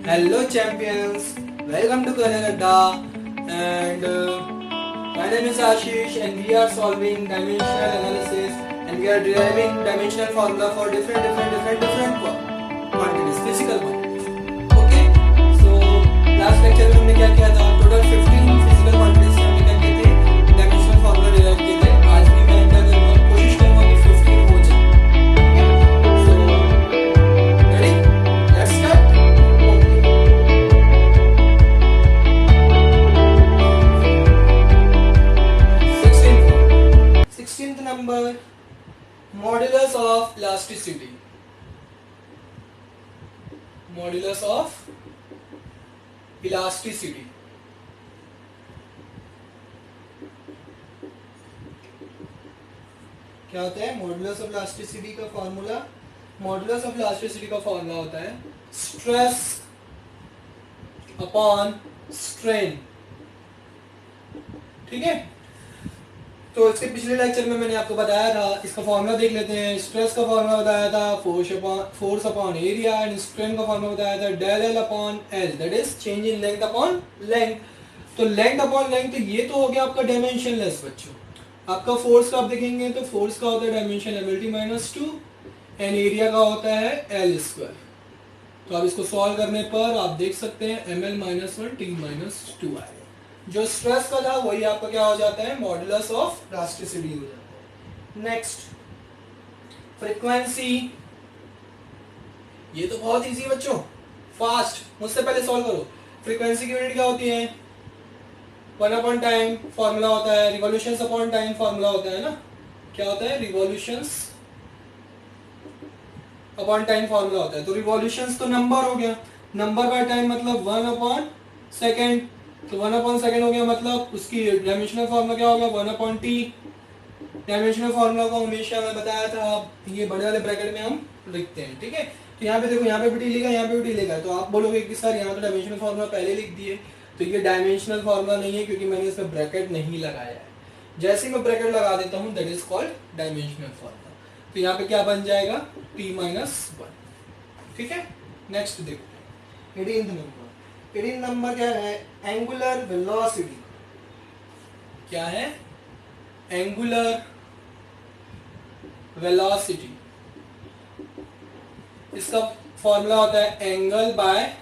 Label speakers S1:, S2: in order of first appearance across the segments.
S1: Hello champions, welcome to Kalagadda and my name is Ashish and we are solving dimensional analysis and we are deriving dimensional formula for different quantities, physical quantities. Okay, so last lecture में हमने क्या किया था? Total 15 physical quantities से हमने क्या किए थे? Dimensional formula derive किए थे. आज भी मैं क्या करूँगा? कोशिश करूँगा कि 15 हो जाए. So ready? Let's start. Okay. 16th number, modulus of elasticity. Modulus of elasticity. क्या होता है मॉडुलस ऑफ इलास्टिसिटी का फॉर्मूला? मॉडुलस ऑफ इलास्टिसिटी का फॉर्मूला होता है स्ट्रेस अपॉन स्ट्रेन. ठीक है, तो इसके पिछले लेक्चर में मैंने आपको बताया था, इसका फॉर्मूला देख लेते हैं. स्ट्रेस का फॉर्मूला बताया था force upon area and strain का फॉर्मूला बताया था del L upon L, that is change in length upon length. तो लेंथ अपॉन लेंथ ये तो हो गया आपका डायमेंशनलेस बच्चों. आपका फोर्स का आप देखेंगे तो फोर्स का होता है dimension ability minus 2 and area का होता है एल स्क्वायर. तो आप इसको सॉल्व करने पर आप देख सकते हैं M L minus 1 T minus 2 आएगा. जो स्ट्रेस का था वही आपका क्या हो जाता है मॉडुलस ऑफ इलास्टिसिटी हो जाता है. Next frequency. ये तो बहुत इजी बच्चों, फास्ट, मुझसे पहले सॉल्व करो. फ्रीक्वेंसी की यूनिट क्या होती है? 1 अपॉन टाइम फॉर्मूला होता है, रिवॉल्यूशंस अपॉन टाइम फॉर्मूला होता है ना. क्या होता है? रिवॉल्यूशंस अपॉन टाइम फॉर्मूला होता है. तो रिवॉल्यूशंस तो नंबर हो गया, नंबर बाय टाइम मतलब 1 अपॉन सेकेंड. तो 1 अपॉन सेकेंड हो गया, मतलब उसकी डायमेंशनल फॉर्मूला क्या होगा? 1 अपॉन टी. डायमेंशनल फॉर्मूला को हमेशा मैं बताया था ये बड़े वाले ब्रैकेट में हम लिखते हैं. ठीक है, तो यहाँ पे देखो, यहाँ पे भी टी लिखा, यहाँ पे भी टी लिखा है. तो आप बोलोगे कि सर यहाँ तो डायमेंशनल फॉर्मूला पहले लिख दिए. तो ये डायमेंशनल फॉर्मूला नहीं है क्योंकि मैंने इसमें ब्रैकेट नहीं लगाया है. जैसे ही मैं ब्रैकेट लगा देता हूँ that is called dimensional formula. तो यहाँ पे क्या बन जाएगा? T minus 1. ठीक है, नेक्स्ट देखो 18th नंबर. 18th नंबर क्या है? Angular velocity. क्या है? Angular velocity. इसका फॉर्मूला होता है एंगल बाय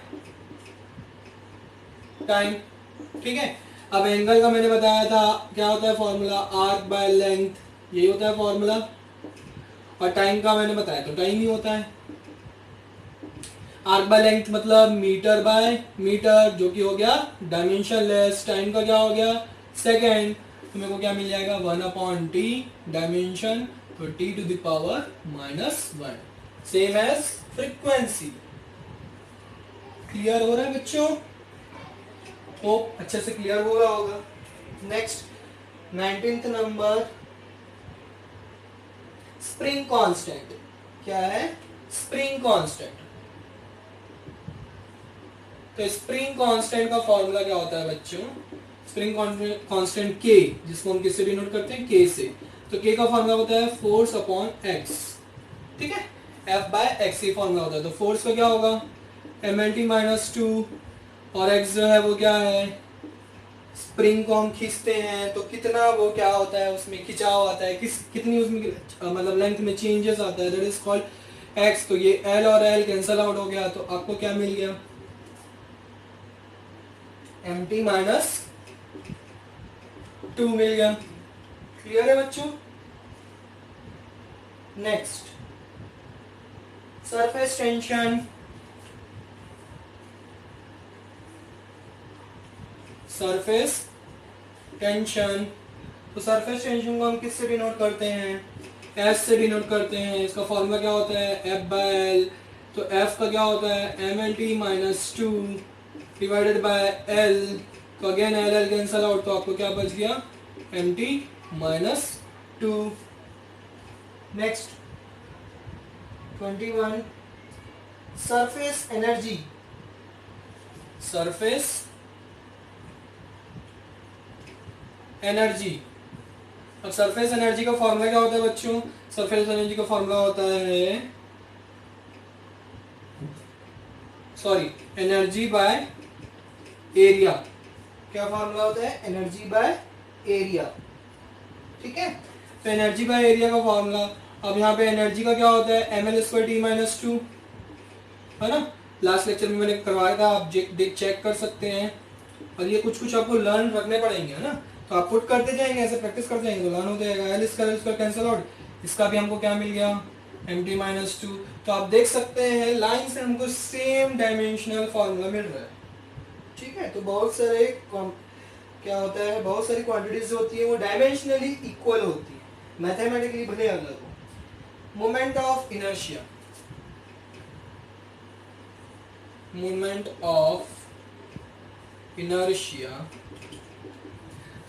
S1: टाइम. ठीक है, अब एंगल का मैंने बताया था क्या होता है फॉर्मूला? आर्क बाय लेंथ, यही होता है फॉर्मूला. और टाइम का मैंने बताया तो टाइम ही होता है. आर्क बाय लेंथ मतलब मीटर बाय मीटर, जो कि हो गया डायमेंशनलेस. टाइम का क्या हो गया? सेकेंड. तो मेरे को क्या मिल जाएगा? 1 अपॉन टी डायमेंशन, तो T to the power minus 1, same as frequency. Clear हो रहा है बच्चों? होप अच्छे से क्लियर हो रहा होगा. Next 19th number, spring constant. क्या है? Spring constant. तो स्प्रिंग कांस्टेंट का फॉर्मूला क्या होता है बच्चों? स्प्रिंग कांस्टेंट के, जिसको हम किससे डिनोट करते हैं? के से. तो के का फॉर्मूला होता है फोर्स अपॉन एक्स. ठीक है, एफ बाय एक्स ही फॉर्मूला होता है. तो फोर्स का क्या होगा? एम एल टी माइनस 2 और एक्स जो है वो क्या है? स्प्रिंग को हम खींचते हैं तो कितना वो क्या होता है, उसमें खिंचाव आता है, कितनी उसमें मतलब लेंथ में चेंजेस आता है, दैट इज कॉल्ड एक्स. तो ये एल और एल कैंसल आउट हो गया, तो आपको क्या मिल गया? एम टी माइनस 2 मिल गया. क्लियर है बच्चों? Next surface tension. Surface tension. तो सरफेस टेंशन को हम किससे डिनोट करते हैं? एस से डिनोट करते हैं. इसका फॉर्मूला क्या होता है? F by L. तो एफ का क्या होता है? M L T minus 2 divided by L. तो again L L cancel out, तो आपको क्या बच गया? M T minus 2. Next 21, surface energy. Surface energy. अब सरफेस एनर्जी का फॉर्मूला क्या होता है बच्चों? सरफेस एनर्जी का फॉर्मूला होता है सॉरी एनर्जी बाय एरिया। क्या फॉर्मूला होता है? Energy by area. ठीक है, तो एनर्जी बाय एरिया का फॉर्मूला, अब यहाँ पे एनर्जी का क्या होता है? ml²t-2, है ना? लास्ट लेक्चर में मैंने करवाया था, आप चेक कर सकते हैं। और ये कुछ कुछ आपको लर्न रखने पड़ेंगे, है ना? तो आप पुट करते जाएंगे, ऐसे प्रैक्टिस करते जाएंगे तो लर्न हो जाएगा। l² कैंसिल आउट, इसका भी हमको क्या मिल गया? mt-2। तो आप देख सकते हैं लाइन से हमको सेम डायमेंशनल फॉर्मूला मिल रहा है। ठीक है, तो बहुत सारे क्या होता है, बहुत सारी क्वांटिटीज होती है वो डायमेंशनली इक्वल होती है, मैथमेटिकली भले अलग हो। Moment of inertia, moment of inertia,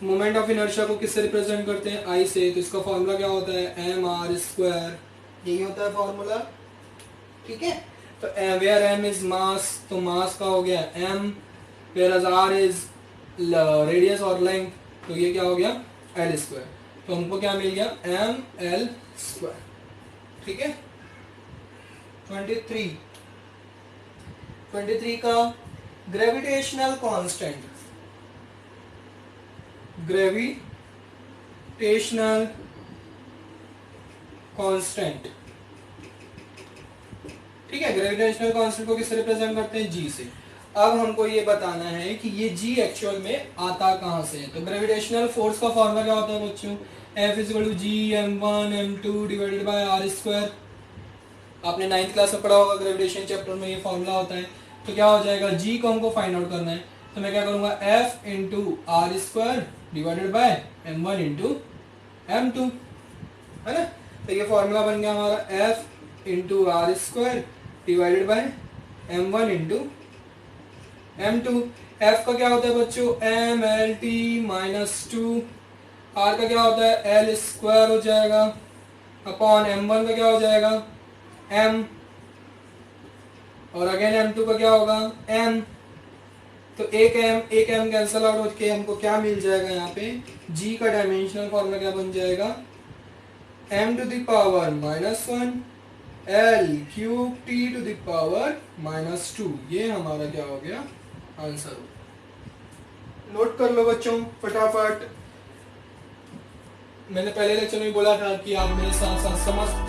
S1: moment of inertia को किससे रिप्रेजेंट करते हैं? आई से। तो इसका फॉर्मूला क्या होता है? mr², यही होता है फॉर्मूला। ठीक है, तो वेयर m इज मास, तो मास का हो गया m, where r is radius और लेंथ, तो ये क्या हो गया? l²। तो हमको क्या मिल गया? ml²। ठीक है, 23 का ग्रेविटेशनल कांस्टेंट, ग्रेविटेशनल कांस्टेंट। ठीक है, ग्रेविटेशनल कांस्टेंट को किससे रिप्रेजेंट करते हैं? जी से। अब हमको ये बताना है कि ये जी एक्चुअल में आता कहां से है। तो ग्रेविटेशनल फोर्स का फॉर्मूला क्या होता है बच्चों? F = G m1 m2 divided by r²। आपने 9th क्लास में पढ़ा होगा, ग्रेविटेशन चैप्टर में ये फॉर्मूला होता है। तो क्या हो जाएगा? जी को हमको फाइंड आउट करना है, तो मैं क्या करूंगा? F × r² divided by m1 × m2, है ना? तो ये फॉर्मूला बन गया हमारा F × r² divided by m1 × m2। F का क्या होता है बच्चों? mlt-2। R का क्या होता है? l² हो जाएगा, अपॉन m1 का क्या हो जाएगा? m, और अगेन m2 का क्या होगा? m। तो एक m कैंसल आउट होके हमको क्या मिल जाएगा? यहाँ पे g का डायमेंशनल फॉर्मूला क्या बन जाएगा? m⁻⁻1 l³ t⁻²। ये हमारा क्या हो गया? आंसर। नोट कर लो बच्चों फटाफट। मैंने पहले लेक्चर में बोला था कि आप मेरे साथ साथ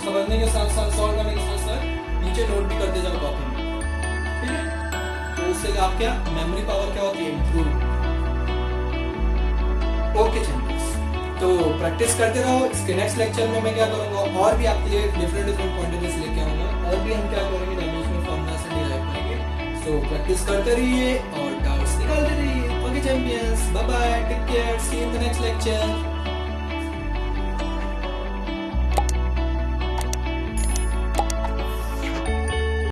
S1: समझने के साथ साथ सॉल्व करने के साथ साथ नीचे नोट भी करते जाओ कॉपी में। ठीक है, तो उससे आप क्या मेमोरी पावर क्या होती है? इम्प्रूव। ओके चैंपियंस, तो प्रैक्टिस करते रहो। इसके नेक्स्ट लेक्चर में मैं क्या करूंगा, और भी आपके लिए डिफरेंट पॉइंट ऑफ व्यू लेके आऊंगा, और भी हम क्या करेंगे? डायमेंशनल फॉर्मूला से डिराइव करेंगे। सो प्रैक्टिस करते रहिए और डाउट्स निकालते रहिए। Okay champions, bye bye, take care, see you in the next lecture.